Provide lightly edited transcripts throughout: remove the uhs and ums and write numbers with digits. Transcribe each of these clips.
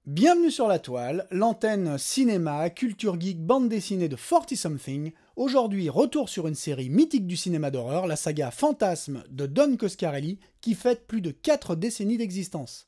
Bienvenue sur la toile, l'antenne cinéma, culture geek, bande dessinée de 40 Something. Aujourd'hui, retour sur une série mythique du cinéma d'horreur, la saga Fantasme de Don Coscarelli, qui fête plus de 4 décennies d'existence.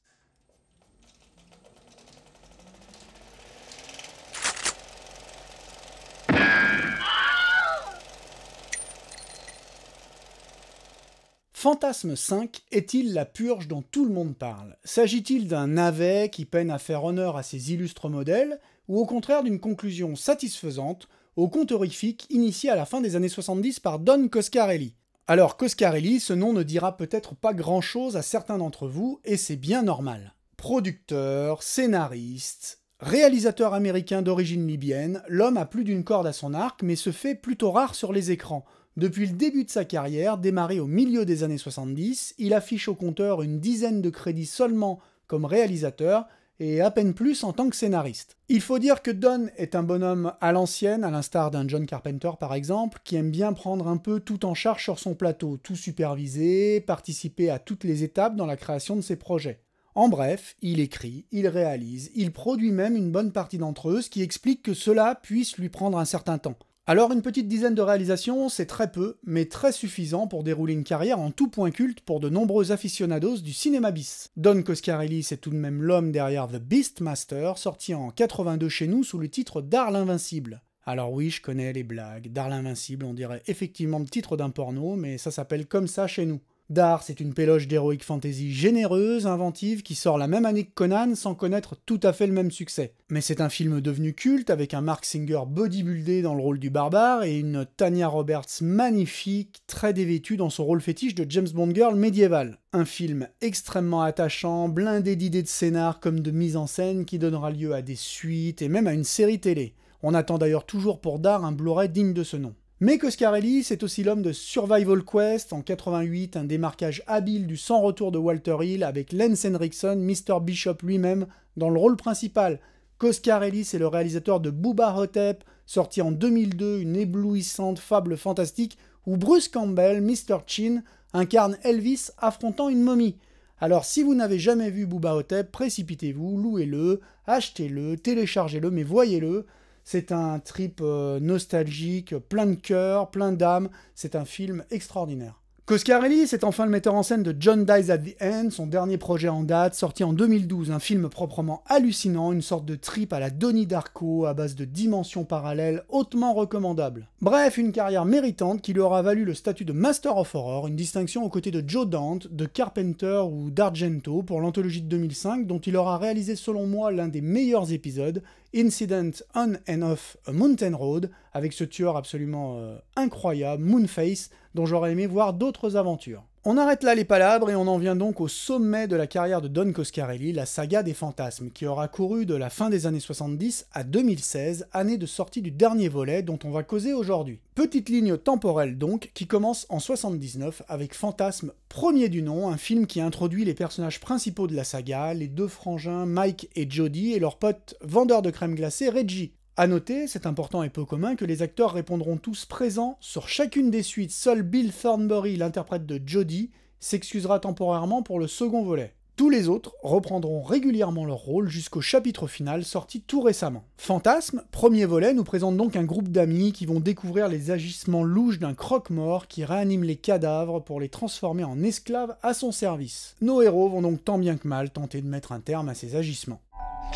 Fantasme 5 est-il la purge dont tout le monde parle? S'agit-il d'un navet qui peine à faire honneur à ses illustres modèles, ou au contraire d'une conclusion satisfaisante au conte horrifique initié à la fin des années 70 par Don Coscarelli? Alors Coscarelli, ce nom ne dira peut-être pas grand-chose à certains d'entre vous, et c'est bien normal. Producteur, scénariste, réalisateur américain d'origine libyenne, l'homme a plus d'une corde à son arc, mais se fait plutôt rare sur les écrans. Depuis le début de sa carrière, démarrée au milieu des années 70, il affiche au compteur une dizaine de crédits seulement comme réalisateur et à peine plus en tant que scénariste. Il faut dire que Don est un bonhomme à l'ancienne, à l'instar d'un John Carpenter par exemple, qui aime bien prendre un peu tout en charge sur son plateau, tout superviser, participer à toutes les étapes dans la création de ses projets. En bref, il écrit, il réalise, il produit même une bonne partie d'entre eux, ce qui explique que cela puisse lui prendre un certain temps. Alors une petite dizaine de réalisations, c'est très peu, mais très suffisant pour dérouler une carrière en tout point culte pour de nombreux aficionados du cinéma bis. Don Coscarelli, c'est tout de même l'homme derrière The Beastmaster, sorti en 82 chez nous sous le titre d'Ar l'Invincible. Alors oui, je connais les blagues, Dar l'Invincible, on dirait effectivement le titre d'un porno, mais ça s'appelle comme ça chez nous. Dar, c'est une péloche d'heroic fantasy généreuse, inventive, qui sort la même année que Conan sans connaître tout à fait le même succès. Mais c'est un film devenu culte, avec un Mark Singer bodybuildé dans le rôle du barbare, et une Tanya Roberts magnifique, très dévêtue dans son rôle fétiche de James Bond girl médiévale. Un film extrêmement attachant, blindé d'idées de scénar comme de mise en scène, qui donnera lieu à des suites, et même à une série télé. On attend d'ailleurs toujours pour Dar un Blu-ray digne de ce nom. Mais Coscarelli, c'est aussi l'homme de Survival Quest, en 88, un démarquage habile du sans retour de Walter Hill avec Lance Henriksen, Mr. Bishop lui-même, dans le rôle principal. Coscarelli, c'est le réalisateur de Bubba Ho-Tep, sorti en 2002, une éblouissante fable fantastique où Bruce Campbell, Mr. Chin, incarne Elvis affrontant une momie. Alors si vous n'avez jamais vu Bubba Ho-Tep, précipitez-vous, louez-le, achetez-le, téléchargez-le, mais voyez-le. C'est un trip nostalgique, plein de cœur, plein d'âme, c'est un film extraordinaire. Coscarelli, c'est enfin le metteur en scène de John Dies at the End, son dernier projet en date, sorti en 2012, un film proprement hallucinant, une sorte de trip à la Donnie Darko, à base de dimensions parallèles, hautement recommandable. Bref, une carrière méritante qui lui aura valu le statut de Master of Horror, une distinction aux côtés de Joe Dante, de Carpenter ou d'Argento pour l'anthologie de 2005, dont il aura réalisé selon moi l'un des meilleurs épisodes, Incident on and Off a Mountain Road, avec ce tueur absolument incroyable, Moonface, dont j'aurais aimé voir d'autres aventures. On arrête là les palabres et on en vient donc au sommet de la carrière de Don Coscarelli, la saga des fantasmes, qui aura couru de la fin des années 70 à 2016, année de sortie du dernier volet dont on va causer aujourd'hui. Petite ligne temporelle donc, qui commence en 79 avec Fantasme premier du nom, un film qui introduit les personnages principaux de la saga, les deux frangins Mike et Jody et leur pote vendeur de crème glacée Reggie. A noter, c'est important et peu commun, que les acteurs répondront tous présents sur chacune des suites. Seul Bill Thornbury, l'interprète de Jody, s'excusera temporairement pour le second volet. Tous les autres reprendront régulièrement leur rôle jusqu'au chapitre final sorti tout récemment. Fantasme, premier volet, nous présente donc un groupe d'amis qui vont découvrir les agissements louches d'un croque-mort qui réanime les cadavres pour les transformer en esclaves à son service. Nos héros vont donc tant bien que mal tenter de mettre un terme à ces agissements.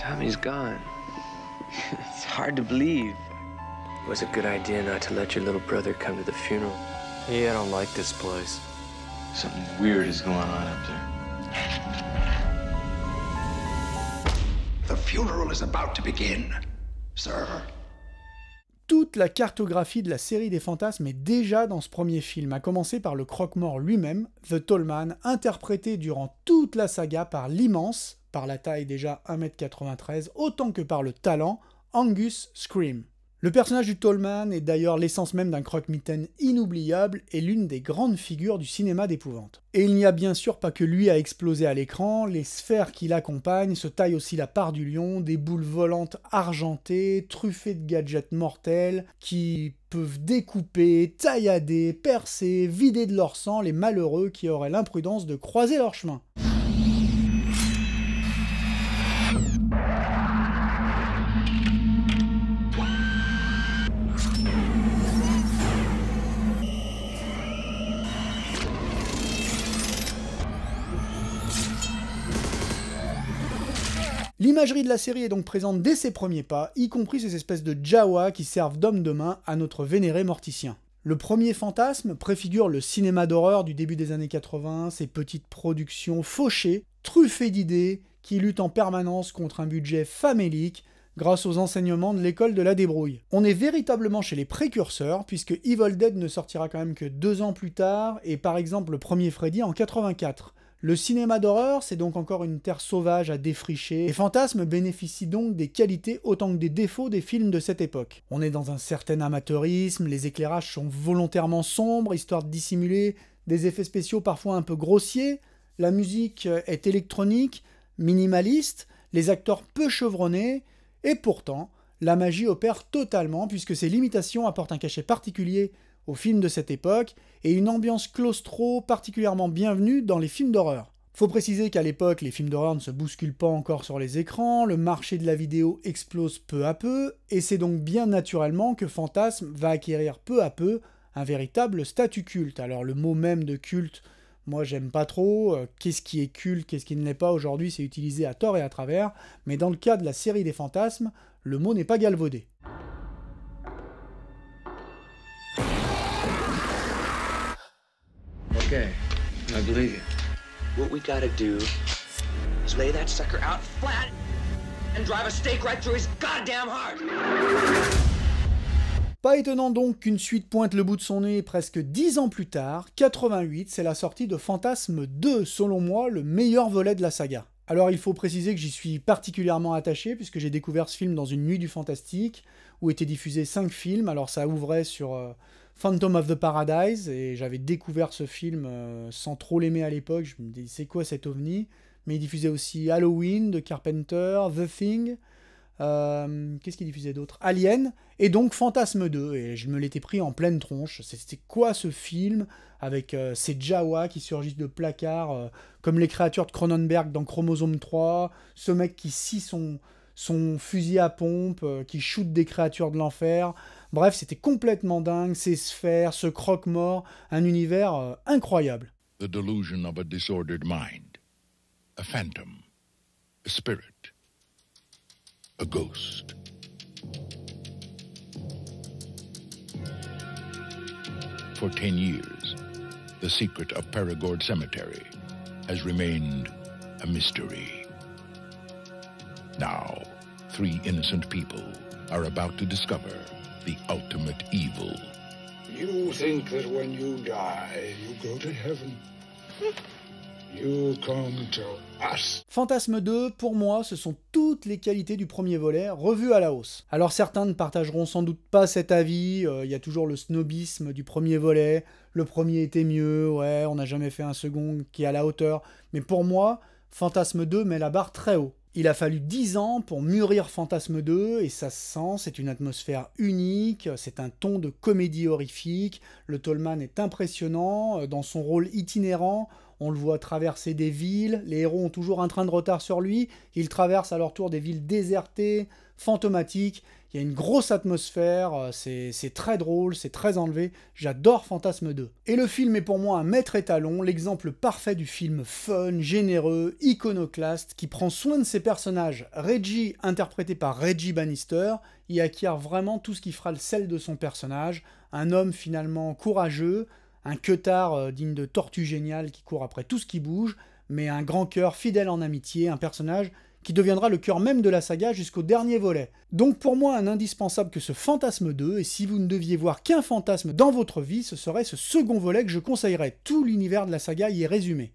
Tommy's gone. It's hard to believe. It was a good idea not to let your little brother come to the funeral. Yeah, I don't like this place. Something weird is going on up there. The funeral is about to begin, sir. Toute la cartographie de la série des fantasmes est déjà dans ce premier film, à commencer par le croque-mort lui-même, The Tall Man, interprété durant toute la saga par l'immense, par la taille déjà 1m93, autant que par le talent, Angus Scrimm. Le personnage du Tall Man est d'ailleurs l'essence même d'un croque-mitaine inoubliable et l'une des grandes figures du cinéma d'épouvante. Et il n'y a bien sûr pas que lui à exploser à l'écran, les sphères qui l'accompagnent se taillent aussi la part du lion, des boules volantes argentées, truffées de gadgets mortels, qui peuvent découper, taillader, percer, vider de leur sang les malheureux qui auraient l'imprudence de croiser leur chemin. L'imagerie de la série est donc présente dès ses premiers pas, y compris ces espèces de Jawa qui servent d'hommes de main à notre vénéré morticien. Le premier fantasme préfigure le cinéma d'horreur du début des années 80, ces petites productions fauchées, truffées d'idées, qui luttent en permanence contre un budget famélique, grâce aux enseignements de l'école de la débrouille. On est véritablement chez les précurseurs, puisque Evil Dead ne sortira quand même que 2 ans plus tard, et par exemple le premier Freddy en 84. Le cinéma d'horreur, c'est donc encore une terre sauvage à défricher, et Fantasme bénéficie donc des qualités autant que des défauts des films de cette époque. On est dans un certain amateurisme, les éclairages sont volontairement sombres, histoire de dissimuler des effets spéciaux parfois un peu grossiers, la musique est électronique, minimaliste, les acteurs peu chevronnés, et pourtant, la magie opère totalement puisque ces limitations apportent un cachet particulier aux films de cette époque et une ambiance claustro particulièrement bienvenue dans les films d'horreur. Faut préciser qu'à l'époque, les films d'horreur ne se bousculent pas encore sur les écrans, le marché de la vidéo explose peu à peu, et c'est donc bien naturellement que Fantasme va acquérir peu à peu un véritable statut culte. Alors le mot même de culte, moi j'aime pas trop, qu'est-ce qui est culte, qu'est-ce qui ne l'est pas aujourd'hui, c'est utilisé à tort et à travers, mais dans le cas de la série des Fantasmes, le mot n'est pas galvaudé. Okay, I believe you. What we gotta do is lay that sucker out flat and drive a stake right through his goddamn heart. Pas étonnant donc qu'une suite pointe le bout de son nez presque 10 ans plus tard, 88, c'est la sortie de Fantasme 2, selon moi le meilleur volet de la saga. Alors il faut préciser que j'y suis particulièrement attaché puisque j'ai découvert ce film dans une nuit du fantastique où étaient diffusés 5 films, alors ça ouvrait sur Phantom of the Paradise et j'avais découvert ce film sans trop l'aimer à l'époque, je me disais c'est quoi cet ovni, mais il diffusait aussi Halloween de Carpenter, The Thing, qu'est-ce qu'il diffusait d'autre, Alien, et donc Fantasme 2, et je me l'étais pris en pleine tronche. C'était quoi ce film, avec ces Jawa qui surgissent de placards, comme les créatures de Cronenberg dans Chromosome 3, ce mec qui scie son fusil à pompe, qui shoot des créatures de l'enfer, bref, c'était complètement dingue, ces sphères, ce croque-mort, un univers incroyable. The delusion of a disordered mind, a phantom, a spirit, a ghost. For 10 years, the secret of Perigord Cemetery has remained a mystery. Now, 3 innocent people are about to discover the ultimate evil. You think that when you die, you go to heaven. You come to us. Fantasme 2, pour moi, ce sont toutes les qualités du premier volet, revues à la hausse. Alors certains ne partageront sans doute pas cet avis, il y a toujours le snobisme du premier volet, le premier était mieux, ouais, on n'a jamais fait un second qui est à la hauteur, mais pour moi, Fantasme 2 met la barre très haut. Il a fallu 10 ans pour mûrir Fantasme 2, et ça se sent, c'est une atmosphère unique, c'est un ton de comédie horrifique, le Tallman est impressionnant, dans son rôle itinérant, on le voit traverser des villes, les héros ont toujours un train de retard sur lui, ils traversent à leur tour des villes désertées, fantomatiques, il y a une grosse atmosphère, c'est très drôle, c'est très enlevé, j'adore Fantasme 2. Et le film est pour moi un maître étalon, l'exemple parfait du film fun, généreux, iconoclaste, qui prend soin de ses personnages. Reggie, interprété par Reggie Bannister, y acquiert vraiment tout ce qui fera le sel de son personnage, un homme finalement courageux, un queutard digne de Tortue Géniale qui court après tout ce qui bouge, mais un grand cœur fidèle en amitié, un personnage qui deviendra le cœur même de la saga jusqu'au dernier volet. Donc pour moi un indispensable que ce Fantasme 2, et si vous ne deviez voir qu'un fantasme dans votre vie, ce serait ce second volet que je conseillerais. Tout l'univers de la saga y est résumé.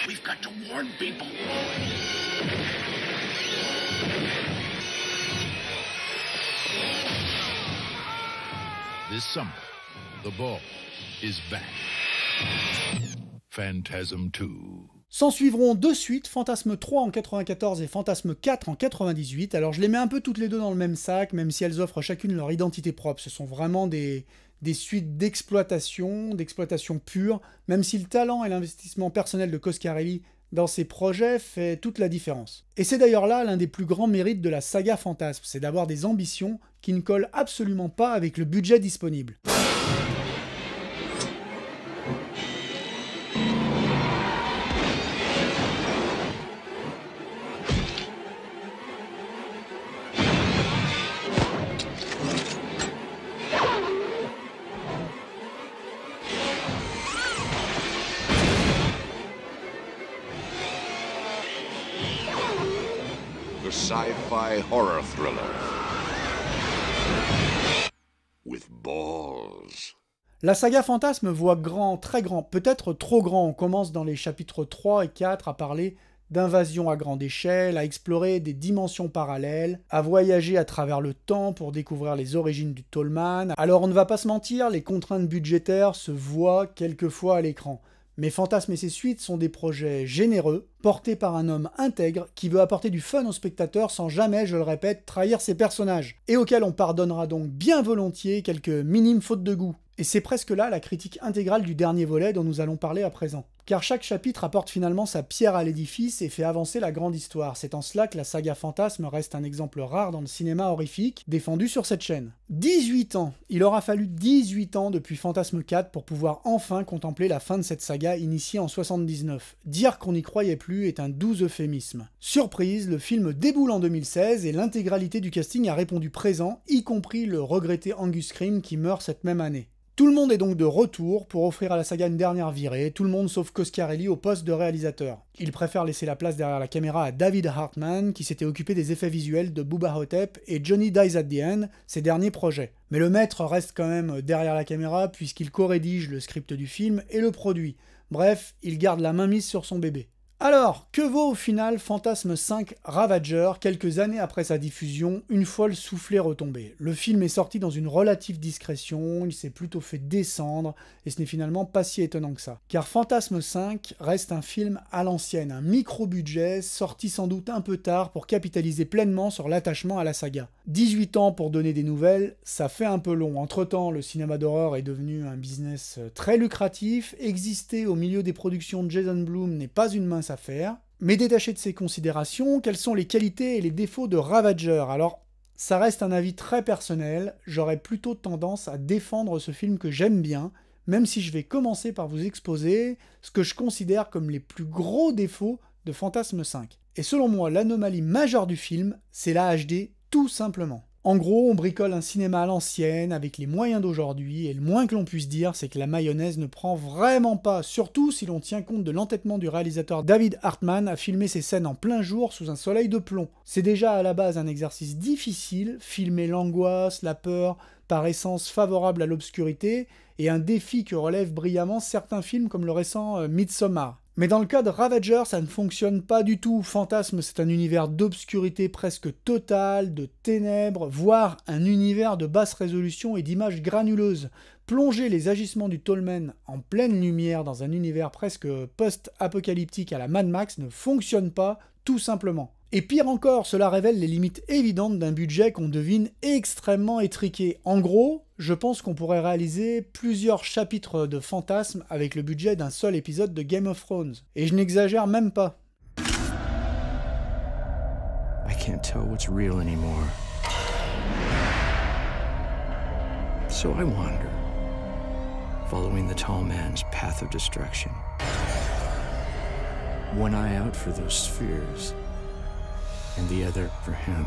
We've got to warn people. This summer, the ball is back. Phantasm 2. S'en suivront 2 suites, Fantasme 3 en 94 et Fantasme 4 en 98. Alors je les mets un peu toutes les deux dans le même sac, même si elles offrent chacune leur identité propre. Ce sont vraiment des suites d'exploitation pure, même si le talent et l'investissement personnel de Coscarelli dans ses projets fait toute la différence. Et c'est d'ailleurs là l'un des plus grands mérites de la saga Fantasme, c'est d'avoir des ambitions qui ne collent absolument pas avec le budget disponible. The sci-fi horror thriller with balls. La saga Fantasme voit grand, très grand, peut-être trop grand. On commence dans les chapitres 3 et 4 à parler d'invasion à grande échelle, à explorer des dimensions parallèles, à voyager à travers le temps pour découvrir les origines du Tallman. Alors on ne va pas se mentir, les contraintes budgétaires se voient quelquefois à l'écran. Mais Fantasme et ses suites sont des projets généreux, portés par un homme intègre qui veut apporter du fun aux spectateurs sans jamais, je le répète, trahir ses personnages, et auquel on pardonnera donc bien volontiers quelques minimes fautes de goût. Et c'est presque là la critique intégrale du dernier volet dont nous allons parler à présent. Car chaque chapitre apporte finalement sa pierre à l'édifice et fait avancer la grande histoire. C'est en cela que la saga Fantasme reste un exemple rare dans le cinéma horrifique, défendu sur cette chaîne. 18 ans. Il aura fallu 18 ans depuis Fantasme 4 pour pouvoir enfin contempler la fin de cette saga initiée en 79. Dire qu'on n'y croyait plus est un doux euphémisme. Surprise, le film déboule en 2016 et l'intégralité du casting a répondu présent, y compris le regretté Angus Scrimm qui meurt cette même année. Tout le monde est donc de retour pour offrir à la saga une dernière virée, tout le monde sauf Coscarelli au poste de réalisateur. Il préfère laisser la place derrière la caméra à David Hartman, qui s'était occupé des effets visuels de Bubba Ho-Tep et Johnny Dies at the End, ses derniers projets. Mais le maître reste quand même derrière la caméra puisqu'il co-rédige le script du film et le produit. Bref, il garde la main mise sur son bébé. Alors, que vaut au final Fantasme 5 Ravager, quelques années après sa diffusion, une fois le soufflet retombé? Le film est sorti dans une relative discrétion, il s'est plutôt fait descendre, et ce n'est finalement pas si étonnant que ça. Car Fantasme 5 reste un film à l'ancienne, un micro-budget, sorti sans doute un peu tard pour capitaliser pleinement sur l'attachement à la saga. 18 ans pour donner des nouvelles, ça fait un peu long. Entre-temps, le cinéma d'horreur est devenu un business très lucratif, exister au milieu des productions de Jason Blum n'est pas une mince affaire. Mais détaché de ces considérations, quelles sont les qualités et les défauts de Ravager? Alors, ça reste un avis très personnel, j'aurais plutôt tendance à défendre ce film que j'aime bien, même si je vais commencer par vous exposer ce que je considère comme les plus gros défauts de Fantasme 5. Et selon moi, l'anomalie majeure du film, c'est la HD, tout simplement. En gros, on bricole un cinéma à l'ancienne, avec les moyens d'aujourd'hui, et le moins que l'on puisse dire, c'est que la mayonnaise ne prend vraiment pas, surtout si l'on tient compte de l'entêtement du réalisateur David Hartman à filmer ses scènes en plein jour sous un soleil de plomb. C'est déjà à la base un exercice difficile, filmer l'angoisse, la peur, par essence favorable à l'obscurité, et un défi que relèvent brillamment certains films comme le récent Midsommar. Mais dans le cas de Ravager, ça ne fonctionne pas du tout. Fantasme, c'est un univers d'obscurité presque totale, de ténèbres, voire un univers de basse résolution et d'images granuleuses. Plonger les agissements du Tallman en pleine lumière dans un univers presque post-apocalyptique à la Mad Max ne fonctionne pas, tout simplement. Et pire encore, cela révèle les limites évidentes d'un budget qu'on devine extrêmement étriqué. En gros, je pense qu'on pourrait réaliser plusieurs chapitres de Fantasme avec le budget d'un seul épisode de Game of Thrones. Et je n'exagère même pas. I can't tell what's real anymore. So I wander, following the tall man's path of destruction. One eye out for those spheres, and the other for him.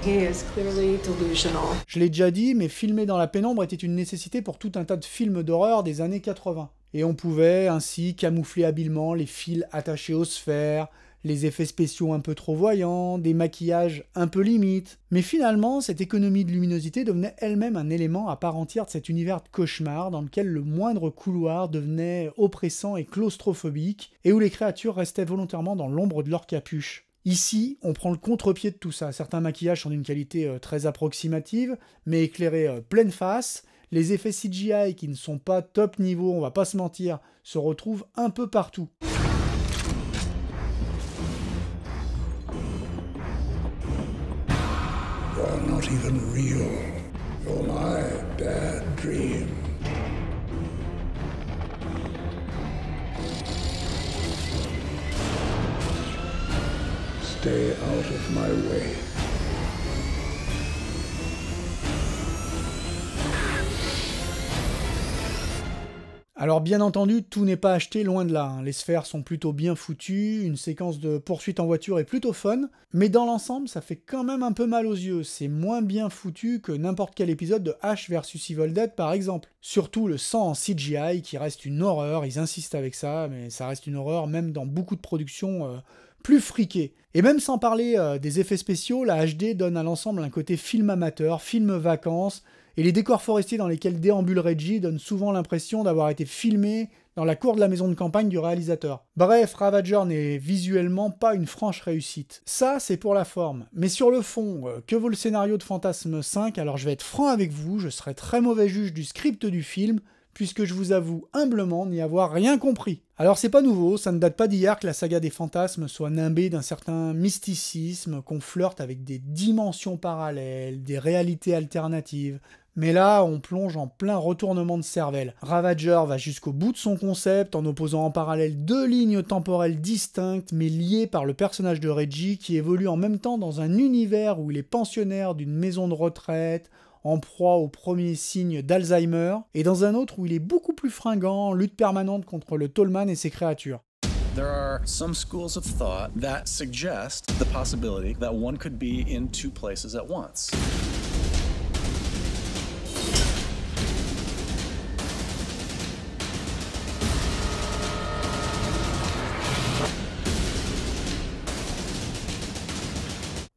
He is clearly delusional. Je l'ai déjà dit, mais filmer dans la pénombre était une nécessité pour tout un tas de films d'horreur des années 80. Et on pouvait ainsi camoufler habilement les fils attachés aux sphères, les effets spéciaux un peu trop voyants, des maquillages un peu limites. Mais finalement, cette économie de luminosité devenait elle-même un élément à part entière de cet univers de cauchemar dans lequel le moindre couloir devenait oppressant et claustrophobique, et où les créatures restaient volontairement dans l'ombre de leur capuche. Ici, on prend le contre-pied de tout ça. Certains maquillages sont d'une qualité très approximative, mais éclairés pleine face. Les effets CGI qui ne sont pas top niveau, on va pas se mentir, se retrouvent un peu partout. You're not even real. You're my bad dream. Stay out of my way. Alors bien entendu, tout n'est pas acheté, loin de là, hein. Les sphères sont plutôt bien foutues, une séquence de poursuite en voiture est plutôt fun, mais dans l'ensemble, ça fait quand même un peu mal aux yeux, c'est moins bien foutu que n'importe quel épisode de Ash vs Evil Dead par exemple. Surtout le sang en CGI qui reste une horreur, ils insistent avec ça, mais ça reste une horreur même dans beaucoup de productions plus friquées. Et même sans parler des effets spéciaux, la HD donne à l'ensemble un côté film amateur, film vacances, et les décors forestiers dans lesquels déambule Reggie donnent souvent l'impression d'avoir été filmés dans la cour de la maison de campagne du réalisateur. Bref, Ravager n'est visuellement pas une franche réussite. Ça, c'est pour la forme. Mais sur le fond, que vaut le scénario de Fantasme 5 ? Alors je vais être franc avec vous, je serai très mauvais juge du script du film, puisque je vous avoue humblement n'y avoir rien compris. Alors c'est pas nouveau, ça ne date pas d'hier que la saga des fantasmes soit nimbée d'un certain mysticisme, qu'on flirte avec des dimensions parallèles, des réalités alternatives. Mais là, on plonge en plein retournement de cervelle. Ravager va jusqu'au bout de son concept en opposant en parallèle deux lignes temporelles distinctes mais liées par le personnage de Reggie qui évolue en même temps dans un univers où il est pensionnaire d'une maison de retraite, en proie aux premiers signes d'Alzheimer, et dans un autre où il est beaucoup plus fringant, en lutte permanente contre le Tallman et ses créatures. There are some schools of thought that suggest the possibility that one could be in two places at once.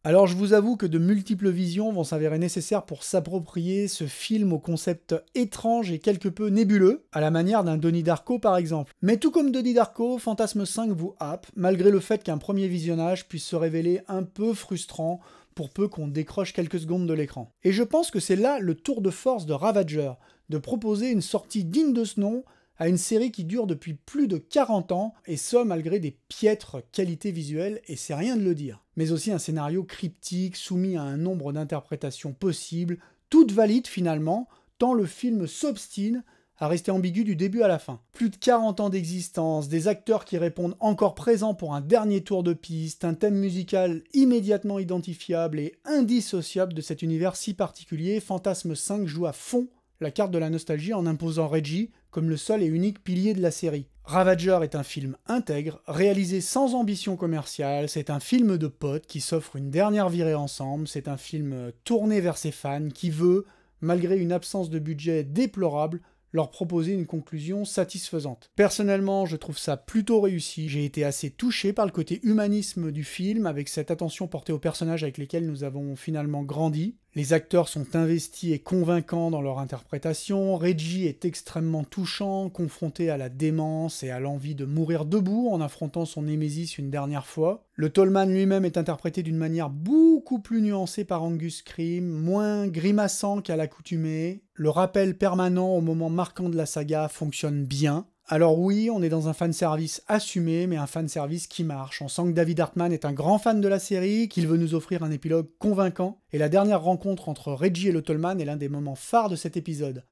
Alors je vous avoue que de multiples visions vont s'avérer nécessaires pour s'approprier ce film au concept étrange et quelque peu nébuleux, à la manière d'un Donnie Darko par exemple. Mais tout comme Donnie Darko, Fantasme 5 vous happe, malgré le fait qu'un premier visionnage puisse se révéler un peu frustrant, pour peu qu'on décroche quelques secondes de l'écran. Et je pense que c'est là le tour de force de Ravager, de proposer une sortie digne de ce nom, à une série qui dure depuis plus de 40 ans, et ce malgré des piètres qualités visuelles, et c'est rien de le dire. Mais aussi un scénario cryptique, soumis à un nombre d'interprétations possibles, toutes valides finalement, tant le film s'obstine à rester ambigu du début à la fin. Plus de 40 ans d'existence, des acteurs qui répondent encore présents pour un dernier tour de piste, un thème musical immédiatement identifiable et indissociable de cet univers si particulier, Fantasme 5 joue à fond la carte de la nostalgie en imposant Reggie comme le seul et unique pilier de la série. Ravager est un film intègre, réalisé sans ambition commerciale, c'est un film de potes qui s'offre une dernière virée ensemble, c'est un film tourné vers ses fans qui veut, malgré une absence de budget déplorable, leur proposer une conclusion satisfaisante. Personnellement, je trouve ça plutôt réussi, j'ai été assez touché par le côté humanisme du film, avec cette attention portée aux personnages avec lesquels nous avons finalement grandi. Les acteurs sont investis et convaincants dans leur interprétation, Reggie est extrêmement touchant, confronté à la démence et à l'envie de mourir debout en affrontant son némésis une dernière fois. Le Tallman lui-même est interprété d'une manière beaucoup plus nuancée par Angus Scrimm, moins grimaçant qu'à l'accoutumée. Le rappel permanent au moment marquant de la saga fonctionne bien. Alors oui, on est dans un fanservice assumé, mais un fanservice qui marche. On sent que David Hartman est un grand fan de la série, qu'il veut nous offrir un épilogue convaincant, et la dernière rencontre entre Reggie et le Tallman est l'un des moments phares de cet épisode.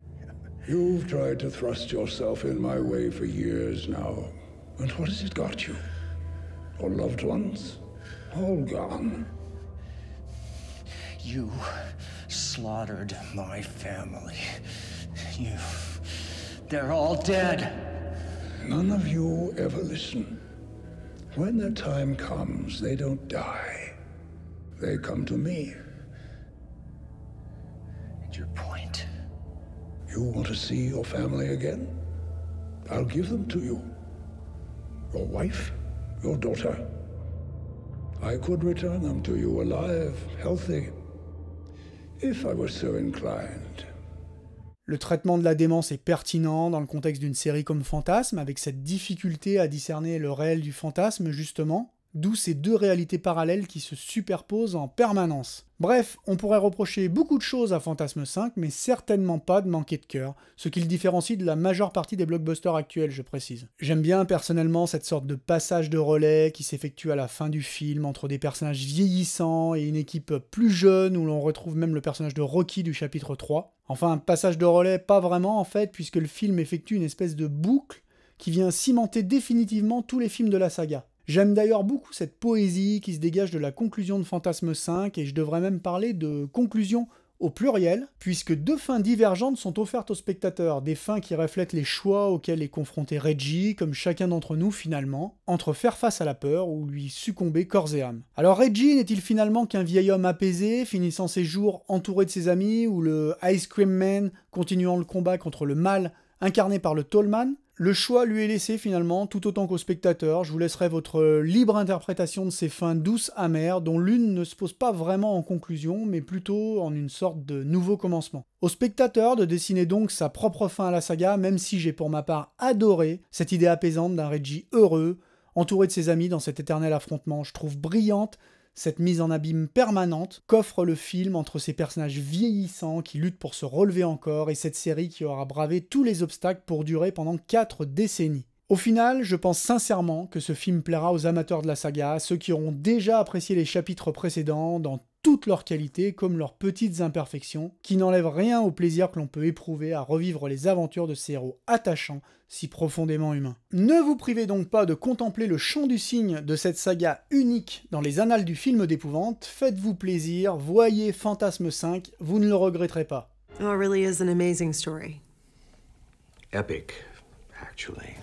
You've tried to thrust yourself in my way for years now. And what has it got you? Your loved ones? All gone. You slaughtered my family. They're all dead. None of you ever listen. When their time comes, they don't die. They come to me. And your point? You want to see your family again? I'll give them to you. Your wife, your daughter. I could return them to you alive, healthy, if I were so inclined. Le traitement de la démence est pertinent dans le contexte d'une série comme Fantasme, avec cette difficulté à discerner le réel du fantasme, justement, d'où ces deux réalités parallèles qui se superposent en permanence. Bref, on pourrait reprocher beaucoup de choses à Fantasme 5, mais certainement pas de manquer de cœur, ce qui le différencie de la majeure partie des blockbusters actuels, je précise. J'aime bien personnellement cette sorte de passage de relais qui s'effectue à la fin du film entre des personnages vieillissants et une équipe plus jeune où l'on retrouve même le personnage de Rocky du chapitre 3. Enfin, un passage de relais pas vraiment en fait, puisque le film effectue une espèce de boucle qui vient cimenter définitivement tous les films de la saga. J'aime d'ailleurs beaucoup cette poésie qui se dégage de la conclusion de Fantasme 5, et je devrais même parler de conclusion au pluriel, puisque 2 fins divergentes sont offertes aux spectateurs, des fins qui reflètent les choix auxquels est confronté Reggie, comme chacun d'entre nous finalement, entre faire face à la peur ou lui succomber corps et âme. Alors Reggie n'est-il finalement qu'un vieil homme apaisé, finissant ses jours entouré de ses amis, ou le Ice Cream Man continuant le combat contre le mal incarné par le Tallman? Le choix lui est laissé finalement, tout autant qu'au spectateur. Je vous laisserai votre libre interprétation de ces fins douces amères, dont l'une ne se pose pas vraiment en conclusion, mais plutôt en une sorte de nouveau commencement. Au spectateur de dessiner donc sa propre fin à la saga, même si j'ai pour ma part adoré cette idée apaisante d'un Reggie heureux, entouré de ses amis dans cet éternel affrontement. Je trouve brillante cette mise en abîme permanente qu'offre le film entre ces personnages vieillissants qui luttent pour se relever encore et cette série qui aura bravé tous les obstacles pour durer pendant 4 décennies. Au final, je pense sincèrement que ce film plaira aux amateurs de la saga, ceux qui auront déjà apprécié les chapitres précédents dans toutes leurs qualités comme leurs petites imperfections, qui n'enlèvent rien au plaisir que l'on peut éprouver à revivre les aventures de ces héros attachants, si profondément humains. Ne vous privez donc pas de contempler le chant du cygne de cette saga unique dans les annales du film d'épouvante, faites-vous plaisir, voyez Fantasme 5, vous ne le regretterez pas. Oh, it really is an amazing story. Epic, actually.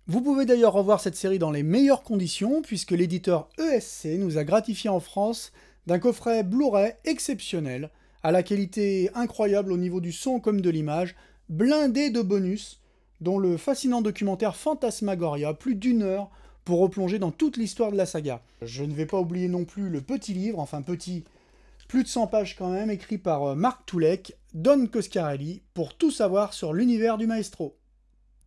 Vous pouvez d'ailleurs revoir cette série dans les meilleures conditions, puisque l'éditeur ESC nous a gratifié en France d'un coffret Blu-ray exceptionnel, à la qualité incroyable au niveau du son comme de l'image, blindé de bonus, dont le fascinant documentaire Fantasmagoria, plus d'1 heure, pour replonger dans toute l'histoire de la saga. Je ne vais pas oublier non plus le petit livre, enfin petit, plus de 100 pages quand même, écrit par Marc Toulek, Don Coscarelli, pour tout savoir sur l'univers du maestro.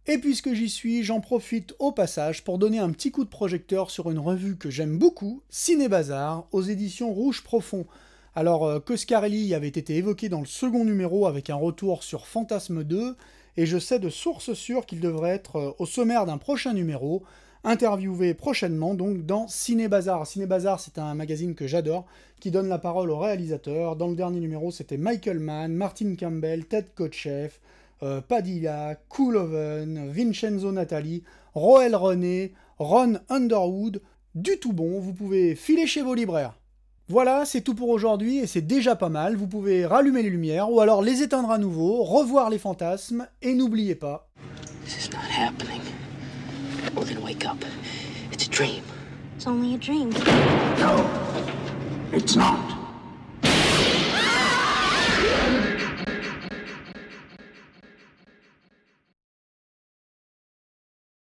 Et puisque j'y suis, j'en profite au passage pour donner un petit coup de projecteur sur une revue que j'aime beaucoup, Ciné Bazar, aux éditions Rouge Profond. Alors, Coscarelli avait été évoqué dans le second numéro avec un retour sur Fantasme 2, et je sais de source sûre qu'il devrait être au sommaire d'un prochain numéro, interviewé prochainement donc dans Ciné Bazar. Ciné Bazar, c'est un magazine que j'adore, qui donne la parole aux réalisateurs. Dans le dernier numéro, c'était Michael Mann, Martin Campbell, Ted Kotcheff, Padilla, Kooloven, Vincenzo Natali, Roel René, Ron Underwood, du tout bon, vous pouvez filer chez vos libraires. Voilà, c'est tout pour aujourd'hui et c'est déjà pas mal, vous pouvez rallumer les lumières ou alors les éteindre à nouveau, revoir les fantasmes et n'oubliez pas... This is not happening. We're gonna wake up. It's a dream. It's only a dream. No, it's not.